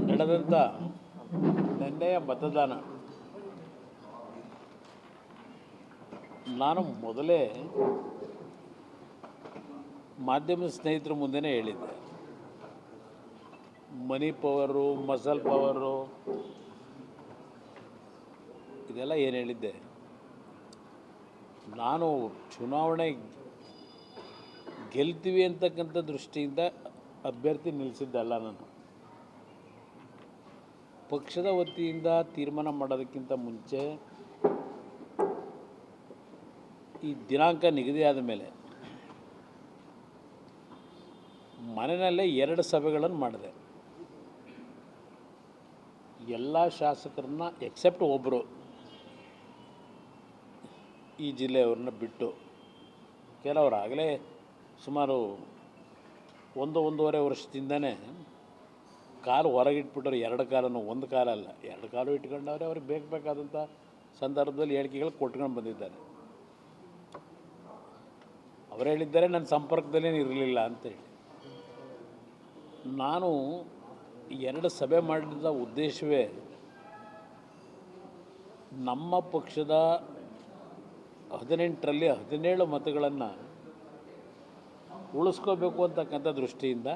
ನಡೆದಂಥ ನಿನ್ನೆಯ ಮತದಾನ ನಾನು ಮೊದಲೇ ಮಾಧ್ಯಮ ಸ್ನೇಹಿತರ ಮುಂದೆನೇ ಹೇಳಿದ್ದೆ. ಮನಿ ಪವರು, ಮಸಲ್ ಪವರು ಇದೆಲ್ಲ ಏನು ಹೇಳಿದ್ದೆ. ನಾನು ಚುನಾವಣೆ ಗೆಲ್ತೀವಿ ಅಂತಕ್ಕಂಥ ದೃಷ್ಟಿಯಿಂದ ಅಭ್ಯರ್ಥಿ ನಿಲ್ಲಿಸಿದ್ದಲ್ಲ. ನಾನು ಪಕ್ಷದ ವತಿಯಿಂದ ತೀರ್ಮಾನ ಮಾಡೋದಕ್ಕಿಂತ ಮುಂಚೆ ಈ ದಿನಾಂಕ ನಿಗದಿಯಾದ ಮೇಲೆ ಮನೆಯಲ್ಲೇ 2 ಸಭೆಗಳನ್ನು ಮಾಡಿದೆ. ಎಲ್ಲ ಶಾಸಕರನ್ನ ಎಕ್ಸೆಪ್ಟ್ ಒಬ್ಬರು, ಈ ಜಿಲ್ಲೆಯವ್ರನ್ನ ಬಿಟ್ಟು, ಕೆಲವರು ಆಗಲೇ ಸುಮಾರು 1-1.5 ವರ್ಷದಿಂದನೇ ಕಾಲು ಹೊರಗಿಟ್ಬಿಟ್ಟವ್ರು. 2 ಕಾಲನ್ನು, 1 ಕಾಲಲ್ಲ 2 ಕಾಲು ಇಟ್ಕೊಂಡವ್ರೆ. ಅವ್ರಿಗೆ ಬೇಕಾದಂಥ ಸಂದರ್ಭದಲ್ಲಿ ಹೇಳಿಕೆಗಳು ಕೊಟ್ಕೊಂಡು ಬಂದಿದ್ದಾರೆ. ಅವರು ಹೇಳಿದ್ದಾರೆ ನನ್ನ ಸಂಪರ್ಕದಲ್ಲೇನು ಇರಲಿಲ್ಲ ಅಂತೇಳಿ. ನಾನು 2 ಸಭೆ ಮಾಡಿದ ಉದ್ದೇಶವೇ ನಮ್ಮ ಪಕ್ಷದ 18ರಲ್ಲಿ 17 ಮತಗಳನ್ನು ಉಳಿಸ್ಕೋಬೇಕು ಅಂತಕ್ಕಂಥ ದೃಷ್ಟಿಯಿಂದ.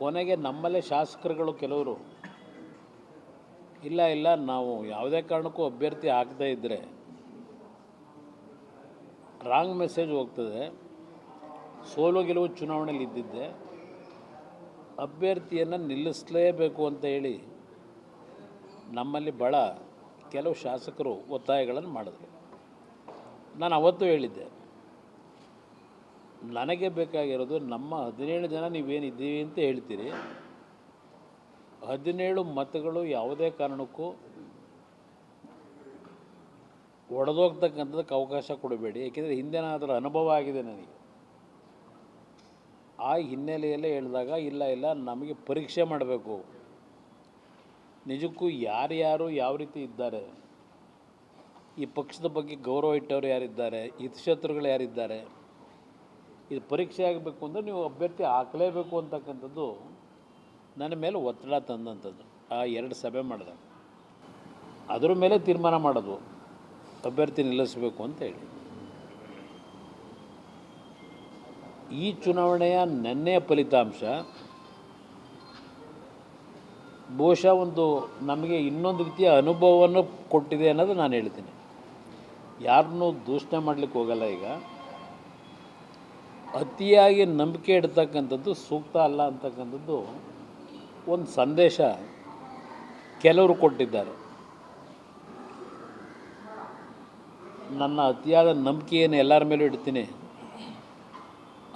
ಕೊನೆಗೆ ನಮ್ಮಲ್ಲೇ ಶಾಸಕರುಗಳು ಕೆಲವರು ಇಲ್ಲ ನಾವು ಯಾವುದೇ ಕಾರಣಕ್ಕೂ ಅಭ್ಯರ್ಥಿ ಹಾಕದೇ ಇದ್ದರೆ ರಾಂಗ್ ಮೆಸೇಜ್ ಹೋಗ್ತದೆ, ಸೋಲು ಗೆಲುವು ಚುನಾವಣೆಯಲ್ಲಿ ಇದ್ದಿದ್ದೆ, ಅಭ್ಯರ್ಥಿಯನ್ನು ನಿಲ್ಲಿಸಲೇಬೇಕು ಅಂತ ಹೇಳಿ ನಮ್ಮಲ್ಲಿ ಭಾಳ ಕೆಲವು ಶಾಸಕರು ಒತ್ತಾಯಗಳನ್ನು ಮಾಡಿದ್ರು. ನಾನು ಅವತ್ತು ಹೇಳಿದ್ದೆ, ನನಗೆ ಬೇಕಾಗಿರೋದು ನಮ್ಮ 17 ಜನ ನೀವೇನಿದ್ದೀವಿ ಅಂತ ಹೇಳ್ತೀರಿ, 17 ಮತಗಳು ಯಾವುದೇ ಕಾರಣಕ್ಕೂ ಒಡೆದೋಗ್ತಕ್ಕಂಥದ್ದಕ್ಕೆ ಅವಕಾಶ ಕೊಡಬೇಡಿ. ಏಕೆಂದರೆ ಹಿಂದೆ ಅದರ ಅನುಭವ ಆಗಿದೆ ನನಗೆ. ಆ ಹಿನ್ನೆಲೆಯಲ್ಲೇ ಹೇಳಿದಾಗ ಇಲ್ಲ ನಮಗೆ ಪರೀಕ್ಷೆ ಮಾಡಬೇಕು, ನಿಜಕ್ಕೂ ಯಾರ್ಯಾರು ಯಾವ ರೀತಿ ಇದ್ದಾರೆ, ಈ ಪಕ್ಷದ ಬಗ್ಗೆ ಗೌರವ ಇಟ್ಟವರು ಯಾರಿದ್ದಾರೆ, ಹಿತಶತ್ರುಗಳು ಯಾರಿದ್ದಾರೆ, ಇದು ಪರೀಕ್ಷೆ ಆಗಬೇಕು ಅಂದರೆ ನೀವು ಅಭ್ಯರ್ಥಿ ಹಾಕಲೇಬೇಕು ಅಂತಕ್ಕಂಥದ್ದು ನನ್ನ ಮೇಲೆ ಒತ್ತಡ ತಂದಂಥದ್ದು. ಆ 2 ಸಭೆ ಮಾಡಿದೆ, ಅದರ ಮೇಲೆ ತೀರ್ಮಾನ ಮಾಡೋದು ಅಭ್ಯರ್ಥಿ ನಿಲ್ಲಿಸಬೇಕು ಅಂತ ಹೇಳಿ. ಈ ಚುನಾವಣೆಯ ನೆನ್ನೆಯ ಫಲಿತಾಂಶ ಬಹುಶಃ ಒಂದು ನಮಗೆ ಇನ್ನೊಂದು ರೀತಿಯ ಅನುಭವವನ್ನು ಕೊಟ್ಟಿದೆ ಅನ್ನೋದು ನಾನು ಹೇಳ್ತೀನಿ. ಯಾರನ್ನೂ ದೂಷಣೆ ಮಾಡಲಿಕ್ಕೆ ಹೋಗಲ್ಲ. ಈಗ ಅತಿಯಾಗಿ ನಂಬಿಕೆ ಇಡ್ತಕ್ಕಂಥದ್ದು ಸೂಕ್ತ ಅಲ್ಲ ಅಂತಕ್ಕಂಥದ್ದು ಒಂದು ಸಂದೇಶ ಕೆಲವರು ಕೊಟ್ಟಿದ್ದಾರೆ. ನನ್ನ ಅತಿಯಾದ ನಂಬಿಕೆಯನ್ನು ಎಲ್ಲರ ಮೇಲೂ ಇಡ್ತೀನಿ,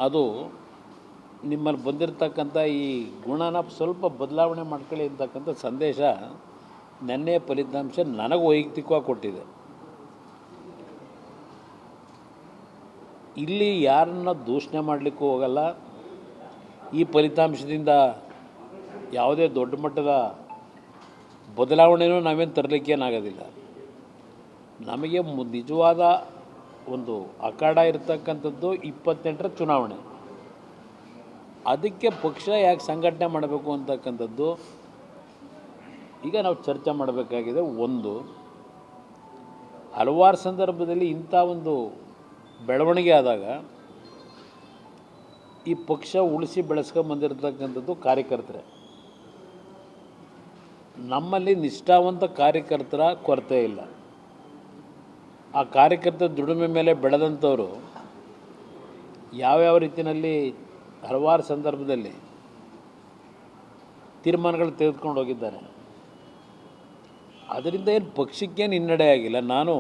ಅದು ನಿಮ್ಮಲ್ಲಿ ಬಂದಿರತಕ್ಕಂಥ ಈ ಗುಣನ ಸ್ವಲ್ಪ ಬದಲಾವಣೆ ಮಾಡ್ಕೊಳ್ಳಿ ಅಂತಕ್ಕಂಥ ಸಂದೇಶ ನೆನ್ನೆಯ ಫಲಿತಾಂಶ ನನಗೆ ವೈಯಕ್ತಿಕವಾಗಿ ಕೊಟ್ಟಿದೆ. ಇಲ್ಲಿ ಯಾರನ್ನ ದೂಷಣೆ ಮಾಡಲಿಕ್ಕೂ ಹೋಗಲ್ಲ. ಈ ಫಲಿತಾಂಶದಿಂದ ಯಾವುದೇ ದೊಡ್ಡ ಮಟ್ಟದ ಬದಲಾವಣೆಯೂ ನಾವೇನು ತರಲಿಕ್ಕೇನಾಗೋದಿಲ್ಲ. ನಮಗೆ ನಿಜವಾದ ಒಂದು ಅಖಾಡ ಇರತಕ್ಕಂಥದ್ದು 28ರ ಚುನಾವಣೆ. ಅದಕ್ಕೆ ಪಕ್ಷ ಯಾಕೆ ಸಂಘಟನೆ ಮಾಡಬೇಕು ಅಂತಕ್ಕಂಥದ್ದು ಈಗ ನಾವು ಚರ್ಚೆ ಮಾಡಬೇಕಾಗಿದೆ. ಒಂದು, ಹಲವಾರು ಸಂದರ್ಭದಲ್ಲಿ ಇಂಥ ಒಂದು ಬೆಳವಣಿಗೆ ಆದಾಗ ಈ ಪಕ್ಷ ಉಳಿಸಿ ಬೆಳೆಸ್ಕೊಂಬಂದಿರತಕ್ಕಂಥದ್ದು ಕಾರ್ಯಕರ್ತರೇ. ನಮ್ಮಲ್ಲಿ ನಿಷ್ಠಾವಂತ ಕಾರ್ಯಕರ್ತರ ಕೊರತೆ ಇಲ್ಲ. ಆ ಕಾರ್ಯಕರ್ತರ ದುಡಿಮೆ ಮೇಲೆ ಬೆಳೆದಂಥವರು ಯಾವ್ಯಾವ ರೀತಿಯಲ್ಲಿ ಹಲವಾರು ಸಂದರ್ಭದಲ್ಲಿ ತೀರ್ಮಾನಗಳು ತೆಗೆದುಕೊಂಡು ಹೋಗಿದ್ದಾರೆ. ಅದರಿಂದ ಏನು ಪಕ್ಷಕ್ಕೇನು ಹಿನ್ನಡೆ ಆಗಿಲ್ಲ. ನಾನು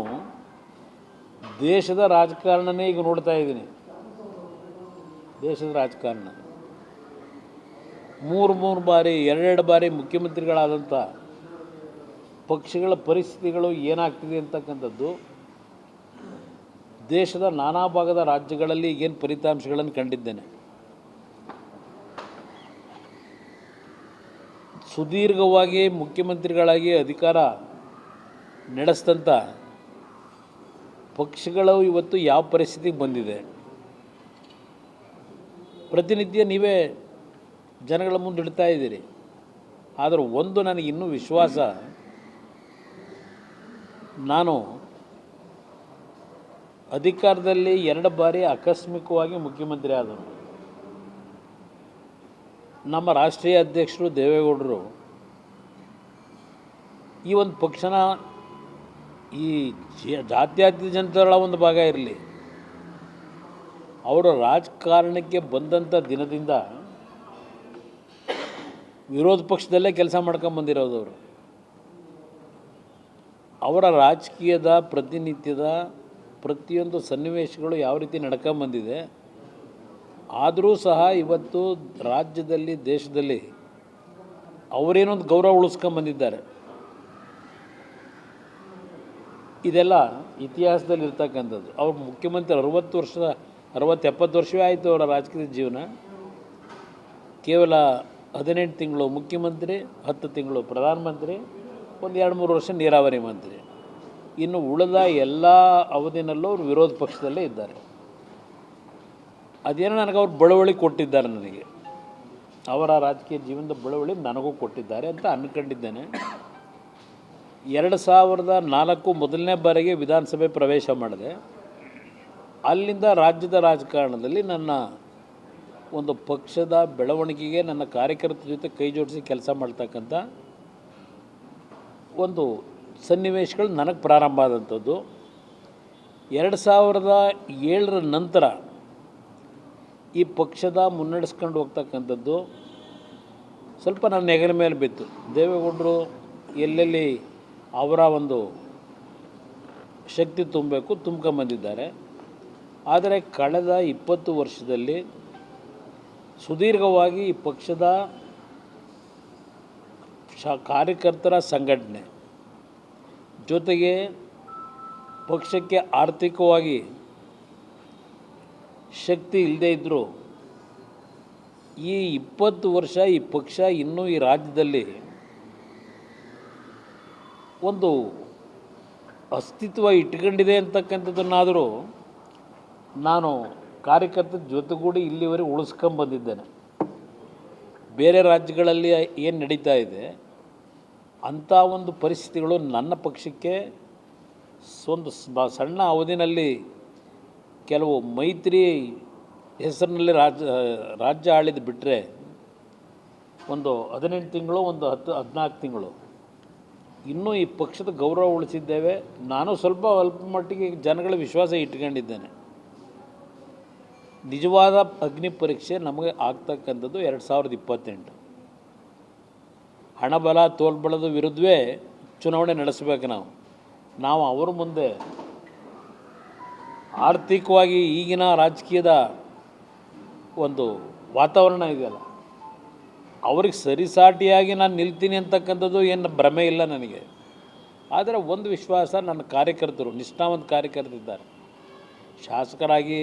ದೇಶದ ರಾಜಕಾರಣನೇ ಈಗ ನೋಡ್ತಾ ಇದ್ದೀನಿ. ದೇಶದ ರಾಜಕಾರಣ 3 ಬಾರಿ 2 ಬಾರಿ ಮುಖ್ಯಮಂತ್ರಿಗಳಾದಂಥ ಪಕ್ಷಗಳ ಪರಿಸ್ಥಿತಿಗಳು ಏನಾಗ್ತಿದೆ ಅಂತಕ್ಕಂಥದ್ದು ದೇಶದ ನಾನಾ ಭಾಗದ ರಾಜ್ಯಗಳಲ್ಲಿ ಈಗೇನು ಫಲಿತಾಂಶಗಳನ್ನು ಕಂಡಿದ್ದೇನೆ. ಸುದೀರ್ಘವಾಗಿ ಮುಖ್ಯಮಂತ್ರಿಗಳಾಗಿ ಅಧಿಕಾರ ನಡೆಸಿದಂಥ ಪಕ್ಷಗಳು ಇವತ್ತು ಯಾವ ಪರಿಸ್ಥಿತಿಗೆ ಬಂದಿದೆ. ಪ್ರತಿನಿತ್ಯ ನೀವೇ ಜನಗಳ ಮುಂದೆ ಇಡ್ತಾ ಇದ್ದೀರಿ. ಆದರೆ ಒಂದು ನನಗೆ ಇನ್ನೂ ವಿಶ್ವಾಸ, ನಾನು ಅಧಿಕಾರದಲ್ಲಿ 2 ಬಾರಿ ಆಕಸ್ಮಿಕವಾಗಿ ಮುಖ್ಯಮಂತ್ರಿ ಆದನು. ನಮ್ಮ ರಾಷ್ಟ್ರೀಯ ಅಧ್ಯಕ್ಷರು ದೇವೇಗೌಡರು ಈ ಒಂದು ಪಕ್ಷನ ಈ ಜಾತ್ಯತೀತ ಜನತೆಗಳ ಒಂದು ಭಾಗ ಇರಲಿ, ಅವರು ರಾಜಕಾರಣಕ್ಕೆ ಬಂದಂಥ ದಿನದಿಂದ ವಿರೋಧ ಪಕ್ಷದಲ್ಲೇ ಕೆಲಸ ಮಾಡ್ಕೊಂಬಂದಿರೋದು. ಅವರ ರಾಜಕೀಯದ ಪ್ರತಿನಿತ್ಯದ ಪ್ರತಿಯೊಂದು ಸನ್ನಿವೇಶಗಳು ಯಾವ ರೀತಿ ನಡ್ಕೊಂಬಂದಿದೆ, ಆದರೂ ಸಹ ಇವತ್ತು ರಾಜ್ಯದಲ್ಲಿ ದೇಶದಲ್ಲಿ ಅವರೇನೊಂದು ಗೌರವ ಉಳಿಸ್ಕೊಂಬಂದಿದ್ದಾರೆ. ಇದೆಲ್ಲ ಇತಿಹಾಸದಲ್ಲಿ ಇರ್ತಕ್ಕಂಥದ್ದು. ಅವ್ರು ಮುಖ್ಯಮಂತ್ರಿ 60-70 ವರ್ಷವೇ ಆಯಿತು ಅವರ ರಾಜಕೀಯ ಜೀವನ. ಕೇವಲ 18 ತಿಂಗಳು ಮುಖ್ಯಮಂತ್ರಿ, 10 ತಿಂಗಳು ಪ್ರಧಾನಮಂತ್ರಿ, ಒಂದು 2-3 ವರ್ಷ ನೀರಾವರಿ ಮಂತ್ರಿ. ಇನ್ನು ಉಳಿದ ಎಲ್ಲ ಅವಧಿನಲ್ಲೂ ಅವರು ವಿರೋಧ ಪಕ್ಷದಲ್ಲೇ ಇದ್ದಾರೆ. ಅದೇನೋ ನನಗೆ ಅವ್ರು ಬಳುವಳಿ ಕೊಟ್ಟಿದ್ದಾರೆ, ನನಗೆ ಅವರ ರಾಜಕೀಯ ಜೀವನದ ಬಳುವಳಿ ನನಗೂ ಕೊಟ್ಟಿದ್ದಾರೆ ಅಂತ ಅಂದ್ಕೊಂಡಿದ್ದೇನೆ. 2004 ಮೊದಲನೇ ಬಾರಿಗೆ ವಿಧಾನಸಭೆ ಪ್ರವೇಶ ಮಾಡಿದೆ. ಅಲ್ಲಿಂದ ರಾಜ್ಯದ ರಾಜಕಾರಣದಲ್ಲಿ ನನ್ನ ಒಂದು ಪಕ್ಷದ ಬೆಳವಣಿಗೆಗೆ ನನ್ನ ಕಾರ್ಯಕರ್ತರ ಜೊತೆ ಕೈ ಜೋಡಿಸಿ ಕೆಲಸ ಮಾಡ್ತಕ್ಕಂಥ ಒಂದು ಸನ್ನಿವೇಶಗಳು ನನಗೆ ಪ್ರಾರಂಭ ಆದಂಥದ್ದು. 2007 ನಂತರ ಈ ಪಕ್ಷದ ಮುನ್ನಡೆಸ್ಕೊಂಡು ಹೋಗ್ತಕ್ಕಂಥದ್ದು ಸ್ವಲ್ಪ ನನ್ನ ಹೆಗಲ ಮೇಲೆ ಬಿತ್ತು. ದೇವೇಗೌಡರು ಎಲ್ಲೆಲ್ಲಿ ಅವರ ಒಂದು ಶಕ್ತಿ ತುಂಬಬೇಕು ತುಂಬ್ಕೊಂಬಂದಿದ್ದಾರೆ. ಆದರೆ ಕಳೆದ 20 ವರ್ಷದಲ್ಲಿ ಸುದೀರ್ಘವಾಗಿ ಈ ಪಕ್ಷದ ಕಾರ್ಯಕರ್ತರ ಸಂಘಟನೆ ಜೊತೆಗೆ ಪಕ್ಷಕ್ಕೆ ಆರ್ಥಿಕವಾಗಿ ಶಕ್ತಿ ಇಲ್ಲದೇ ಇದ್ದರೂ ಈ 20 ವರ್ಷ ಈ ಪಕ್ಷ ಇನ್ನೂ ಈ ರಾಜ್ಯದಲ್ಲಿ ಒಂದು ಅಸ್ತಿತ್ವ ಇಟ್ಕೊಂಡಿದೆ ಅಂತಕ್ಕಂಥದ್ದನ್ನಾದರೂ ನಾನು ಕಾರ್ಯಕರ್ತರ ಜೊತೆಗೂಡಿ ಇಲ್ಲಿವರೆಗೆ ಉಳಿಸ್ಕೊಂಬಂದಿದ್ದೇನೆ. ಬೇರೆ ರಾಜ್ಯಗಳಲ್ಲಿ ಏನು ನಡೀತಾ ಇದೆ ಅಂಥ ಒಂದು ಪರಿಸ್ಥಿತಿಗಳು ನನ್ನ ಪಕ್ಷಕ್ಕೆ ಒಂದು ಸಣ್ಣ ಅವಧಿನಲ್ಲಿ ಕೆಲವು ಮೈತ್ರಿ ಹೆಸರಿನಲ್ಲಿ ರಾಜ್ಯ ಆಳಿದ್ದು ಬಿಟ್ಟರೆ ಒಂದು 18 ತಿಂಗಳು, ಒಂದು 14 ತಿಂಗಳು ಇನ್ನೂ ಈ ಪಕ್ಷದ ಗೌರವ ಉಳಿಸಿದ್ದೇವೆ. ನಾನು ಸ್ವಲ್ಪ ಅಲ್ಪ ಮಟ್ಟಿಗೆ ಜನಗಳ ವಿಶ್ವಾಸ ಇಟ್ಕೊಂಡಿದ್ದೇನೆ. ನಿಜವಾದ ಅಗ್ನಿ ಪರೀಕ್ಷೆ ನಮಗೆ ಆಗ್ತಕ್ಕಂಥದ್ದು 2028. ಹಣಬಲ ತೋಲ್ಬಲದ ವಿರುದ್ಧವೇ ಚುನಾವಣೆ ನಡೆಸಬೇಕು. ನಾವು ಅವ್ರ ಮುಂದೆ ಆರ್ಥಿಕವಾಗಿ ಈಗಿನ ರಾಜಕೀಯದ ಒಂದು ವಾತಾವರಣ ಇದೆಯಲ್ಲ, ಅವ್ರಿಗೆ ಸರಿಸಾಟಿಯಾಗಿ ನಾನು ನಿಲ್ತೀನಿ ಅಂತಕ್ಕಂಥದ್ದು ಏನು ಭ್ರಮೆ ಇಲ್ಲ ನನಗೆ. ಆದರೆ ಒಂದು ವಿಶ್ವಾಸ, ನನ್ನ ಕಾರ್ಯಕರ್ತರು ನಿಷ್ಠಾವಂತ ಕಾರ್ಯಕರ್ತರಿದ್ದಾರೆ. ಶಾಸಕರಾಗಿ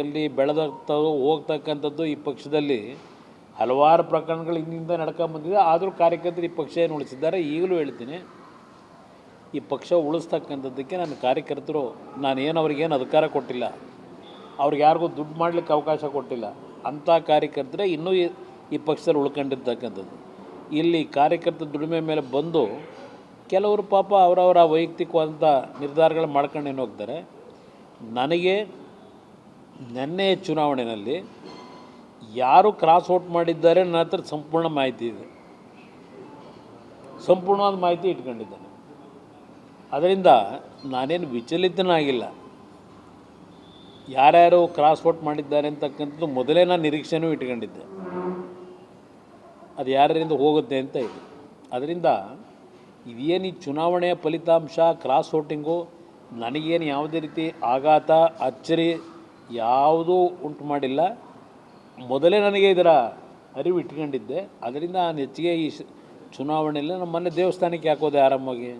ಎಲ್ಲಿ ಹೋಗ್ತಕ್ಕಂಥದ್ದು ಈ ಪಕ್ಷದಲ್ಲಿ ಹಲವಾರು ಪ್ರಕರಣಗಳು ಹಿಂದಿಂದ ನಡ್ಕೊಂಬಂದಿದೆ. ಆದರೂ ಕಾರ್ಯಕರ್ತರು ಈ ಪಕ್ಷ ಏನು ಉಳಿಸಿದ್ದಾರೆ. ಈಗಲೂ ಹೇಳ್ತೀನಿ, ಈ ಪಕ್ಷ ಉಳಿಸ್ತಕ್ಕಂಥದ್ದಕ್ಕೆ ನನ್ನ ಕಾರ್ಯಕರ್ತರು, ನಾನೇನು ಅವ್ರಿಗೇನು ಅಧಿಕಾರ ಕೊಟ್ಟಿಲ್ಲ, ಅವ್ರಿಗೆ ಯಾರಿಗೂ ದುಡ್ಡು ಮಾಡಲಿಕ್ಕೆ ಅವಕಾಶ ಕೊಟ್ಟಿಲ್ಲ. ಅಂಥ ಕಾರ್ಯಕರ್ತರೇ ಇನ್ನೂ ಈ ಪಕ್ಷದಲ್ಲಿ ಉಳ್ಕೊಂಡಿರ್ತಕ್ಕಂಥದ್ದು. ಇಲ್ಲಿ ಕಾರ್ಯಕರ್ತರ ದುಡಿಮೆ ಮೇಲೆ ಬಂದು ಕೆಲವರು ಪಾಪ ಅವರವರ ವೈಯಕ್ತಿಕವಾದಂಥ ನಿರ್ಧಾರಗಳು ಮಾಡ್ಕೊಂಡು ಏನು ಹೋಗ್ತಾರೆ. ನನಗೆ ನೆನ್ನೆ ಚುನಾವಣೆಯಲ್ಲಿ ಯಾರು ಕ್ರಾಸ್ ಔಟ್ ಮಾಡಿದ್ದಾರೆ ನನ್ನ ಹತ್ರ ಸಂಪೂರ್ಣ ಮಾಹಿತಿ ಇದೆ, ಸಂಪೂರ್ಣವಾದ ಮಾಹಿತಿ ಇಟ್ಕೊಂಡಿದ್ದೇನೆ. ಅದರಿಂದ ನಾನೇನು ವಿಚಲಿತನಾಗಿಲ್ಲ. ಯಾರ್ಯಾರು ಕ್ರಾಸ್ ಔಟ್ ಮಾಡಿದ್ದಾರೆ ಅಂತಕ್ಕಂಥದ್ದು ಮೊದಲೇ ನಾನು ನಿರೀಕ್ಷೆನೂ ಇಟ್ಕೊಂಡಿದ್ದೆ, ಅದು ಯಾರಿಂದ ಹೋಗುತ್ತೆ ಅಂತ ಇದೆ. ಅದರಿಂದ ಇದೇನು ಈ ಚುನಾವಣೆಯ ಫಲಿತಾಂಶ ಕ್ರಾಸ್ ಔಟಿಂಗು ನನಗೇನು ಯಾವುದೇ ರೀತಿ ಆಘಾತ ಅಚ್ಚರಿ ಯಾವುದೂ ಉಂಟು ಮಾಡಿಲ್ಲ. ಮೊದಲೇ ನನಗೆ ಇದರ ಅರಿವು ಇಟ್ಕೊಂಡಿದ್ದೆ. ಅದರಿಂದ ನಾನು ಹೆಚ್ಚಿಗೆ ಈ ಚುನಾವಣೆಯಲ್ಲಿ ನಮ್ಮ ಮೊನ್ನೆ ದೇವಸ್ಥಾನಕ್ಕೆ ಹಾಕೋದೆ ಆರಾಮಾಗಿ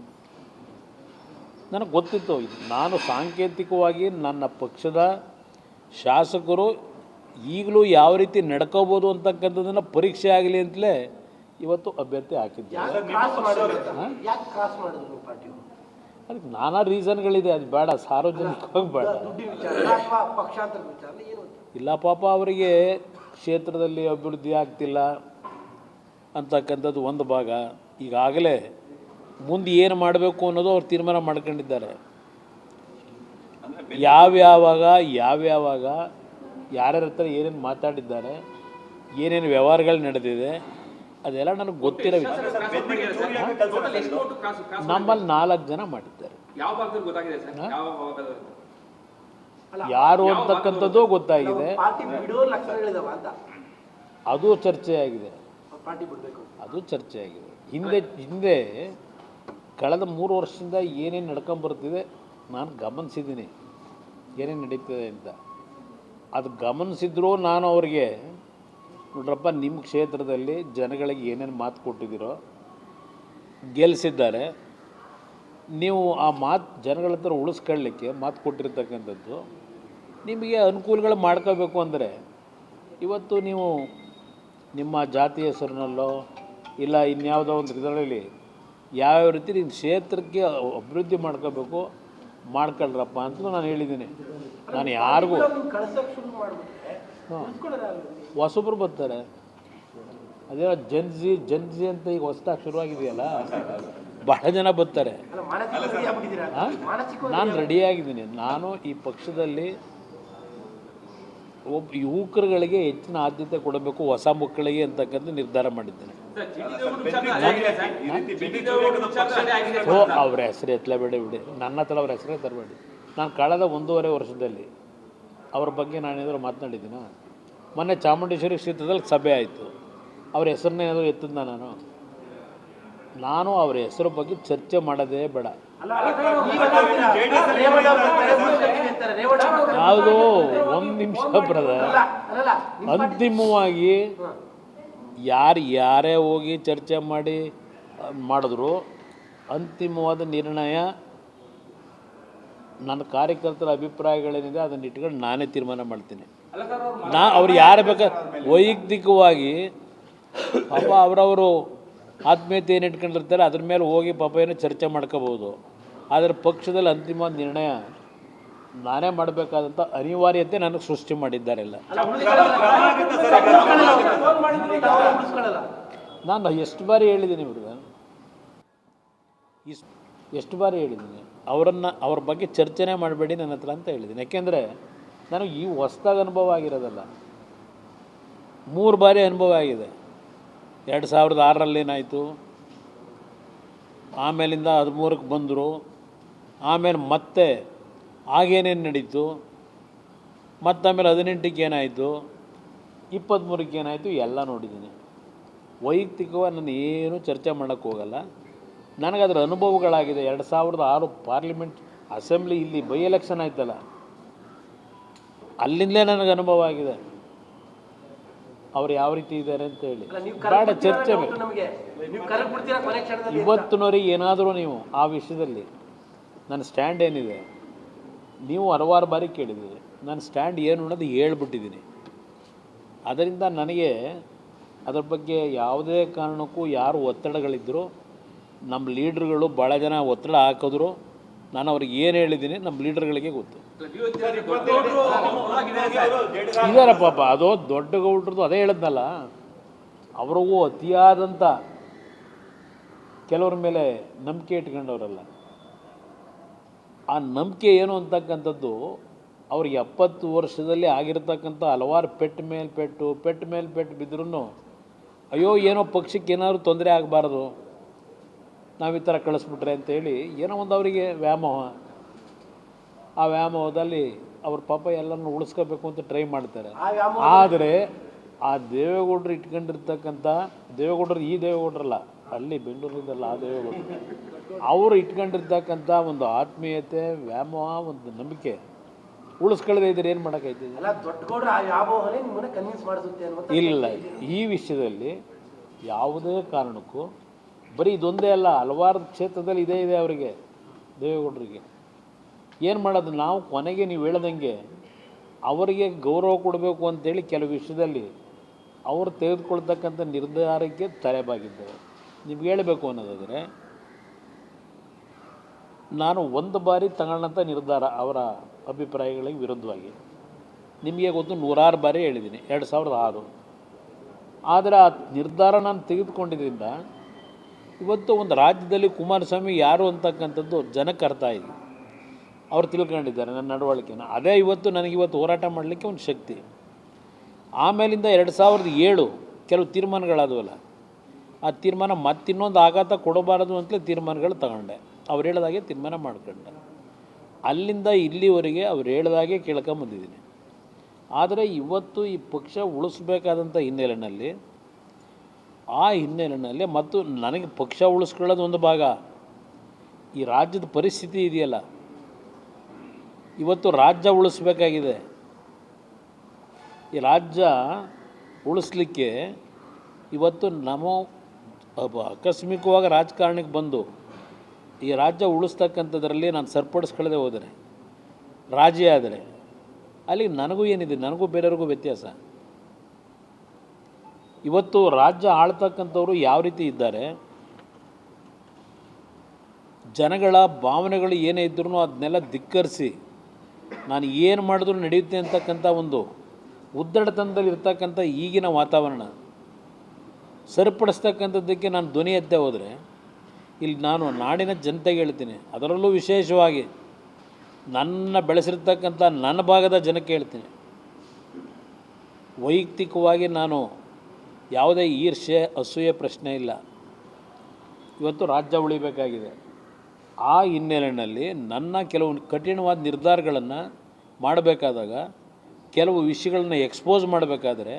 ನನಗೆ ಗೊತ್ತಿತ್ತು. ನಾನು ಸಾಂಕೇತಿಕವಾಗಿ ನನ್ನ ಪಕ್ಷದ ಶಾಸಕರು ಈಗಲೂ ಯಾವ ರೀತಿ ನಡ್ಕೋಬೋದು ಅಂತಕ್ಕಂಥದ್ದನ್ನು ಪರೀಕ್ಷೆ ಆಗಲಿ ಅಂತಲೇ ಇವತ್ತು ಅಭ್ಯರ್ಥಿ ಹಾಕಿದ್ದೆ. ಅದಕ್ಕೆ ನಾನಾ ರೀಸನ್ಗಳಿದೆ, ಅದು ಬೇಡ ಸಾರ್ವಜನಿಕವಾಗಿ ಬೇಡ. ಇಲ್ಲ ಪಾಪ ಅವರಿಗೆ ಕ್ಷೇತ್ರದಲ್ಲಿ ಅಭಿವೃದ್ಧಿ ಆಗ್ತಿಲ್ಲ ಅಂತಕ್ಕಂಥದ್ದು ಒಂದು ಭಾಗ. ಈಗಾಗಲೇ ಮುಂದೆ ಏನು ಮಾಡಬೇಕು ಅನ್ನೋದು ಅವ್ರು ತೀರ್ಮಾನ ಮಾಡ್ಕೊಂಡಿದ್ದಾರೆ. ಯಾವ್ಯಾವಾಗ ಯಾರ್ಯಾರ ಹತ್ರ ಏನೇನು ಮಾತಾಡಿದ್ದಾರೆ, ಏನೇನು ವ್ಯವಹಾರಗಳು ನಡೆದಿದೆ ಅದೆಲ್ಲ ನನಗೆ ಗೊತ್ತಿರೋ ವಿಷಯ. ನಮ್ಮಲ್ಲಿ 4 ಜನ ಮಾಡಿದ್ದಾರೆ. ಯಾರು ಅಂತಕ್ಕಂಥದ್ದು ಗೊತ್ತಾಗಿದೆ. ಅದು ಚರ್ಚೆಯಾಗಿದೆ. ಹಿಂದೆ ಕಳೆದ 3 ವರ್ಷದಿಂದ ಏನೇನು ನಡ್ಕೊಂಬರ್ತಿದೆ ನಾನು ಗಮನಿಸಿದ್ದೀನಿ, ಏನೇನು ನಡೀತದೆ ಅಂತ. ಅದು ಗಮನಿಸಿದ್ರೂ ನಾನು ಅವ್ರಿಗೆ, ನೋಡ್ರಪ್ಪ, ನಿಮ್ಮ ಕ್ಷೇತ್ರದಲ್ಲಿ ಜನಗಳಿಗೆ ಏನೇನು ಮಾತು ಕೊಟ್ಟಿದ್ದೀರೋ, ಗೆಲ್ಲಿಸಿದ್ದಾರೆ, ನೀವು ಆ ಮಾತು ಜನಗಳ ಹತ್ರ ಉಳಿಸ್ಕೊಳ್ಳಿಕ್ಕೆ ಮಾತು ಕೊಟ್ಟಿರ್ತಕ್ಕಂಥದ್ದು ನಿಮಗೆ ಅನುಕೂಲಗಳು ಮಾಡ್ಕೋಬೇಕು ಅಂದರೆ ಇವತ್ತು ನೀವು ನಿಮ್ಮ ಜಾತಿ ಹೆಸರಿನಲ್ಲೋ ಇಲ್ಲ ಇನ್ಯಾವುದೋ ಒಂದು ಇದರಲ್ಲಿ ಯಾವ್ಯಾವ ರೀತಿ ನಿಮ್ಮ ಕ್ಷೇತ್ರಕ್ಕೆ ಅಭಿವೃದ್ಧಿ ಮಾಡ್ಕೋಬೇಕು ಮಾಡ್ಕೊಳ್ರಪ್ಪ ಅಂತ ನಾನು ಹೇಳಿದ್ದೀನಿ. ನಾನು ಯಾರಿಗೂ ಹೊಸಬ್ರು ಬರ್ತಾರೆ, ಅದೇ ಜನ್ಜಿ ಅಂತ ಈಗ ಹೊಸದಾಗಿ ಶುರುವಾಗಿದೆಯಲ್ಲ, ಬಹಳ ಜನ ಬರ್ತಾರೆ. ನಾನು ರೆಡಿಯಾಗಿದ್ದೀನಿ. ನಾನು ಈ ಪಕ್ಷದಲ್ಲಿ ಯುವಕರುಗಳಿಗೆ ಹೆಚ್ಚಿನ ಆದ್ಯತೆ ಕೊಡಬೇಕು, ಹೊಸ ಮಕ್ಕಳಿಗೆ ಅಂತಕ್ಕಂಥ ನಿರ್ಧಾರ ಮಾಡಿದ್ದೇನೆ. ಅವ್ರ ಹೆಸರು ಎತ್ತಲೇಬೇಡಿ, ನನ್ನ ಹತ್ರ ಅವ್ರ ಹೆಸರೇ ತರಬೇಡಿ. ನಾನು ಕಳೆದ 1.5 ವರ್ಷದಲ್ಲಿ ಅವ್ರ ಬಗ್ಗೆ ನಾನೇನಾದರೂ ಮಾತನಾಡಿದ್ದೀನ? ಮೊನ್ನೆ ಚಾಮುಂಡೇಶ್ವರಿ ಕ್ಷೇತ್ರದಲ್ಲಿ ಸಭೆ ಆಯಿತು, ಅವ್ರ ಹೆಸರನ್ನೇನಾದರೂ ಎತ್ತಿದ್ನ? ನಾನು ಅವ್ರ ಹೆಸರು ಬಗ್ಗೆ ಚರ್ಚೆ ಮಾಡೋದೇ ಬೇಡ. ಯಾವುದು ಒಂದು ನಿಮಿಷ ಬ್ರದರ್, ಅಂತಿಮವಾಗಿ ಯಾರೇ ಹೋಗಿ ಚರ್ಚೆ ಮಾಡಿದ್ರು ಅಂತಿಮವಾದ ನಿರ್ಣಯ ನನ್ನ ಕಾರ್ಯಕರ್ತರ ಅಭಿಪ್ರಾಯಗಳೇನಿದೆ ಅದನ್ನು ಇಟ್ಕೊಂಡು ನಾನೇ ತೀರ್ಮಾನ ಮಾಡ್ತೀನಿ. ಅವ್ರು ಯಾರು ಬೇಕಾದ್ರೆ ವೈಯಕ್ತಿಕವಾಗಿ ಪಾಪ ಅವರವರು ಆತ್ಮೀಯತೆ ಏನು ಇಟ್ಕೊಂಡಿರ್ತಾರೆ ಅದ್ರ ಮೇಲೆ ಹೋಗಿ ಪಾಪ ಏನೋ ಚರ್ಚೆ ಮಾಡ್ಕೋಬೋದು. ಆದರೆ ಪಕ್ಷದಲ್ಲಿ ಅಂತಿಮ ನಿರ್ಣಯ ನಾನೇ ಮಾಡಬೇಕಾದಂಥ ಅನಿವಾರ್ಯತೆ ನನಗೆ ಸೃಷ್ಟಿ ಮಾಡಿದ್ದಾರೆಲ್ಲ. ನಾನು ಎಷ್ಟು ಬಾರಿ ಹೇಳಿದ್ದೀನಿ ಇವ್ರಿಗೆ, ಎಷ್ಟು ಬಾರಿ ಹೇಳಿದ್ದೀನಿ ಅವ್ರ ಬಗ್ಗೆ ಚರ್ಚೆನೇ ಮಾಡಬೇಡಿ ನನ್ನ ಹತ್ರ ಅಂತ ಹೇಳಿದ್ದೀನಿ. ಯಾಕೆಂದರೆ ನನಗೆ ಈ ಹೊಸ್ದಾಗಿ ಅನುಭವ ಆಗಿರೋದಲ್ಲ, 3 ಬಾರಿ ಅನುಭವ ಆಗಿದೆ. 2006ರಲ್ಲಿ ಏನಾಯಿತು, ಆಮೇಲಿಂದ 13ಕ್ಕೆ ಬಂದರು, ಆಮೇಲೆ ಮತ್ತೆ ಆಗೇನೇನು ನಡೀತು, ಮತ್ತಾಮೇಲೆ 18ಕ್ಕೆ ಏನಾಯಿತು, 23ಕ್ಕೆ ಏನಾಯಿತು, ಎಲ್ಲ ನೋಡಿದ್ದೀನಿ. ವೈಯಕ್ತಿಕವಾಗಿ ನಾನು ಏನೂ ಚರ್ಚೆ ಮಾಡೋಕ್ಕೆ ಹೋಗಲ್ಲ. ನನಗದರ ಅನುಭವಗಳಾಗಿದೆ. 2006 ಪಾರ್ಲಿಮೆಂಟ್ ಅಸೆಂಬ್ಲಿ ಇಲ್ಲಿ ಬೈ ಎಲೆಕ್ಷನ್ ಆಯ್ತಲ್ಲ, ಅಲ್ಲಿಂದಲೇ ನನಗೆ ಅನುಭವ ಆಗಿದೆ ಅವ್ರು ಯಾವ ರೀತಿ ಇದ್ದಾರೆ ಅಂತ ಹೇಳಿ. ಬೇಡ ಚರ್ಚೆ. ಇವತ್ತಿನವರೆಗೆ ಏನಾದರೂ ನೀವು ಆ ವಿಷಯದಲ್ಲಿ ನನ್ನ ಸ್ಟ್ಯಾಂಡ್ ಏನಿದೆ, ನೀವು 60 ಬಾರಿ ಕೇಳಿದ್ದೀರಿ, ನನ್ನ ಸ್ಟ್ಯಾಂಡ್ ಏನು ಅನ್ನೋದು ಹೇಳ್ಬಿಟ್ಟಿದ್ದೀನಿ. ಅದರಿಂದ ನನಗೆ ಅದರ ಬಗ್ಗೆ ಯಾವುದೇ ಕಾರಣಕ್ಕೂ ಯಾರು ಒತ್ತಡಗಳಿದ್ದರೂ, ನಮ್ಮ ಲೀಡ್ರುಗಳು ಭಾಳ ಜನ ಒತ್ತಡ ಹಾಕಿದ್ರು, ನಾನು ಅವ್ರಿಗೆ ಏನು ಹೇಳಿದ್ದೀನಿ ನಮ್ಮ ಲೀಡರ್ಗಳಿಗೆ ಗೊತ್ತು. ಇದಾರ ಪಾಪ, ಅದು ದೊಡ್ಡ ಗೌಡ್ರದ್ದು ಅದೇ ಹೇಳಿದ್ನಲ್ಲ, ಅವ್ರಿಗೂ ಅತಿಯಾದಂಥ ಕೆಲವ್ರ ಮೇಲೆ ನಂಬಿಕೆ ಇಟ್ಕೊಂಡವರಲ್ಲ. ಆ ನಂಬಿಕೆ ಏನು ಅಂತಕ್ಕಂಥದ್ದು ಅವ್ರಿಗೆ 70 ವರ್ಷದಲ್ಲಿ ಆಗಿರ್ತಕ್ಕಂಥ ಹಲವಾರು ಪೆಟ್ಟು ಮೇಲೆ ಪೆಟ್ಟು ಬಿದ್ದರೂ ಅಯ್ಯೋ ಏನೋ ಪಕ್ಷಕ್ಕೆ ಏನಾದರೂ ತೊಂದರೆ ಆಗಬಾರ್ದು, ನಾವು ಈ ಥರ ಕಳಿಸ್ಬಿಟ್ರೆ ಅಂತೇಳಿ ಏನೋ ಒಂದು ಅವರಿಗೆ ವ್ಯಾಮೋಹ. ಆ ವ್ಯಾಮೋಹದಲ್ಲಿ ಅವ್ರ ಪಾಪ ಎಲ್ಲರನ್ನು ಉಳಿಸ್ಕೋಬೇಕು ಅಂತ ಟ್ರೈ ಮಾಡ್ತಾರೆ. ಆದರೆ ಆ ದೇವೇಗೌಡರು ಇಟ್ಕೊಂಡಿರ್ತಕ್ಕಂಥ ದೇವೇಗೌಡರು, ಈ ದೇವೇಗೌಡರಲ್ಲ, ಅಲ್ಲಿ ಬೆಂಗಳೂರಿನಲ್ಲ ಆ ದೇವೇಗೌಡರು, ಅವರು ಇಟ್ಕೊಂಡಿರ್ತಕ್ಕಂಥ ಒಂದು ಆತ್ಮೀಯತೆ, ವ್ಯಾಮೋಹ, ಒಂದು ನಂಬಿಕೆ ಉಳಿಸ್ಕೊಳ್ಳದೆ ಇದ್ರೆ ಏನು ಮಾಡೋಕ್ಕಾಯ್ತದೆ? ಇಲ್ಲ, ಈ ವಿಷಯದಲ್ಲಿ ಯಾವುದೇ ಕಾರಣಕ್ಕೂ ಬರೀ ಇದೊಂದೇ ಅಲ್ಲ, ಹಲವಾರು ಕ್ಷೇತ್ರದಲ್ಲಿ ಇದೇ ಇದೆ ಅವರಿಗೆ, ದೇವೇಗೌಡರಿಗೆ. ಏನು ಮಾಡೋದು? ನಾವು ಕೊನೆಗೆ ನೀವು ಹೇಳ್ದಂಗೆ ಅವರಿಗೆ ಗೌರವ ಕೊಡಬೇಕು ಅಂತೇಳಿ ಕೆಲವು ವಿಷಯದಲ್ಲಿ ಅವರು ತೆಗೆದುಕೊಳ್ತಕ್ಕಂಥ ನಿರ್ಧಾರಕ್ಕೆ ತಲೆಬಾಗಿದ್ದೇವೆ. ನಿಮ್ಗೆ ಹೇಳಬೇಕು ಅನ್ನೋದಾದರೆ, ನಾನು 1 ಬಾರಿ ತಗೊಂಡಂಥ ನಿರ್ಧಾರ ಅವರ ಅಭಿಪ್ರಾಯಗಳಿಗೆ ವಿರುದ್ಧವಾಗಿ ನಿಮಗೆ ಗೊತ್ತು ನೂರಾರು ಬಾರಿ ಹೇಳಿದ್ದೀನಿ 2006. ಆದರೆ ಆ ನಿರ್ಧಾರ ನಾನು ತೆಗೆದುಕೊಂಡಿದ್ದರಿಂದ ಇವತ್ತು ಒಂದು ರಾಜ್ಯದಲ್ಲಿ ಕುಮಾರಸ್ವಾಮಿ ಯಾರು ಅಂತಕ್ಕಂಥದ್ದು ಜನಕ್ಕೆ ಅರ್ಥ ಆಗಿದೆ. ಅವ್ರು ತಿಳ್ಕೊಂಡಿದ್ದಾರೆ ನನ್ನ ನಡವಳಿಕೆನ. ಅದೇ ಇವತ್ತು ನನಗಿವತ್ತು ಹೋರಾಟ ಮಾಡಲಿಕ್ಕೆ ಒಂದು ಶಕ್ತಿ. ಆಮೇಲಿಂದ 2007 ಕೆಲವು ತೀರ್ಮಾನಗಳಾದವಲ್ಲ, ಆ ತೀರ್ಮಾನ ಮತ್ತಿನ್ನೊಂದು ಆಘಾತ ಕೊಡಬಾರದು ಅಂತಲೇ ತೀರ್ಮಾನಗಳು ತಗೊಂಡೆ. ಅವ್ರು ಹೇಳ್ದಾಗೆ ತೀರ್ಮಾನ ಮಾಡ್ಕೊಂಡೆ. ಅಲ್ಲಿಂದ ಇಲ್ಲಿವರೆಗೆ ಅವ್ರು ಹೇಳ್ದಾಗೆ ಕೇಳ್ಕೊಂಬಂದಿದ್ದೀನಿ. ಆದರೆ ಇವತ್ತು ಈ ಪಕ್ಷ ಉಳಿಸ್ಬೇಕಾದಂಥ ಹಿನ್ನೆಲೆಯಲ್ಲಿ ಮತ್ತು ನನಗೆ ಪಕ್ಷ ಉಳಿಸ್ಕೊಳ್ಳೋದು ಒಂದು ಭಾಗ, ಈ ರಾಜ್ಯದ ಪರಿಸ್ಥಿತಿ ಇದೆಯಲ್ಲ, ಇವತ್ತು ರಾಜ್ಯ ಉಳಿಸ್ಬೇಕಾಗಿದೆ. ಈ ರಾಜ್ಯ ಉಳಿಸ್ಲಿಕ್ಕೆ ಇವತ್ತು ಆಕಸ್ಮಿಕವಾಗಿ ರಾಜಕಾರಣಕ್ಕೆ ಬಂದು ಈ ರಾಜ್ಯ ಉಳಿಸ್ತಕ್ಕಂಥದ್ರಲ್ಲಿ ನಾನು ಸರಿಪಡಿಸ್ಕೊಳ್ಳದೆ ಹೋದರೆ, ರಾಜಿ ಆದರೆ ಅಲ್ಲಿ ನನಗೂ ಏನಿದೆ, ನನಗೂ ಬೇರೆಯವ್ರಿಗೂ ವ್ಯತ್ಯಾಸ. ಇವತ್ತು ರಾಜ್ಯ ಆಳ್ತಕ್ಕಂಥವ್ರು ಯಾವ ರೀತಿ ಇದ್ದಾರೆ, ಜನಗಳ ಭಾವನೆಗಳು ಏನೇ ಇದ್ರೂ ಅದನ್ನೆಲ್ಲ ಧಿಕ್ಕರಿಸಿ ನಾನು ಏನು ಮಾಡಿದ್ರೂ ನಡೆಯುತ್ತೆ ಅಂತಕ್ಕಂಥ ಒಂದು ಉದ್ದಡತನದಲ್ಲಿ ಇರ್ತಕ್ಕಂಥ ಈಗಿನ ವಾತಾವರಣ ಸರಿಪಡಿಸ್ತಕ್ಕಂಥದ್ದಕ್ಕೆ ನಾನು ಧ್ವನಿ ಎತ್ತೇ ಹೋದರೆ ಇಲ್ಲಿ ನಾನು ನಾಡಿನ ಜನತೆಗೆ ಹೇಳ್ತೀನಿ, ಅದರಲ್ಲೂ ವಿಶೇಷವಾಗಿ ನನ್ನ ಬೆಳೆಸಿರ್ತಕ್ಕಂಥ ನನ್ನ ಭಾಗದ ಜನಕ್ಕೆ ಹೇಳ್ತೀನಿ, ವೈಯಕ್ತಿಕವಾಗಿ ನಾನು ಯಾವುದೇ ಈರ್ಷೆ ಅಸೂಯೆ ಪ್ರಶ್ನೆ ಇಲ್ಲ. ಇವತ್ತು ರಾಜ್ಯ ಉಳಿಬೇಕಾಗಿದೆ. ಆ ಹಿನ್ನೆಲೆಯಲ್ಲಿ ನನ್ನ ಕೆಲವು ಕಠಿಣವಾದ ನಿರ್ಧಾರಗಳನ್ನು ಮಾಡಬೇಕಾದಾಗ, ಕೆಲವು ವಿಷಯಗಳನ್ನ ಎಕ್ಸ್ಪೋಸ್ ಮಾಡಬೇಕಾದ್ರೆ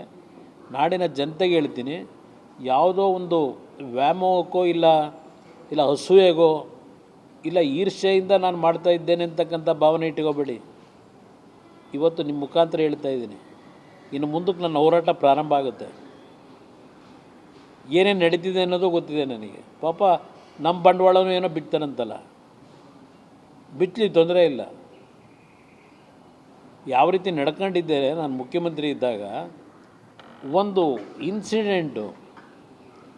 ನಾಡಿನ ಜನತೆಗೆ ಹೇಳ್ತೀನಿ, ಯಾವುದೋ ಒಂದು ವ್ಯಾಮೋಹಕ್ಕೋ ಇಲ್ಲ ಅಸೂಯೆಗೋ ಇಲ್ಲ ಈರ್ಷೆಯಿಂದ ನಾನು ಮಾಡ್ತಾ ಇದ್ದೇನೆ ಅಂತಕ್ಕಂಥ ಭಾವನೆ ಇಟ್ಕೋಬೇಡಿ. ಇವತ್ತು ನಿಮ್ಮ ಮುಖಾಂತರ ಹೇಳ್ತಾ ಇದ್ದೀನಿ, ಇನ್ನು ಮುಂದಕ್ಕೆ ನನ್ನ ಹೋರಾಟ ಪ್ರಾರಂಭ ಆಗುತ್ತೆ. ಏನೇನು ನಡೀತಿದೆ ಅನ್ನೋದು ಗೊತ್ತಿದೆ ನನಗೆ. ಪಾಪ ನಮ್ಮ ಬಂಡವಾಳನೂ ಏನೋ ಬಿಡ್ತಾನಂತಲ್ಲ, ಬಿಟ್ಟಲಿ, ತೊಂದರೆ ಇಲ್ಲ. ಯಾವ ರೀತಿ ನಡ್ಕೊಂಡಿದ್ದೇನೆ ನಾನು ಮುಖ್ಯಮಂತ್ರಿ ಇದ್ದಾಗ, ಒಂದು ಇನ್ಸಿಡೆಂಟು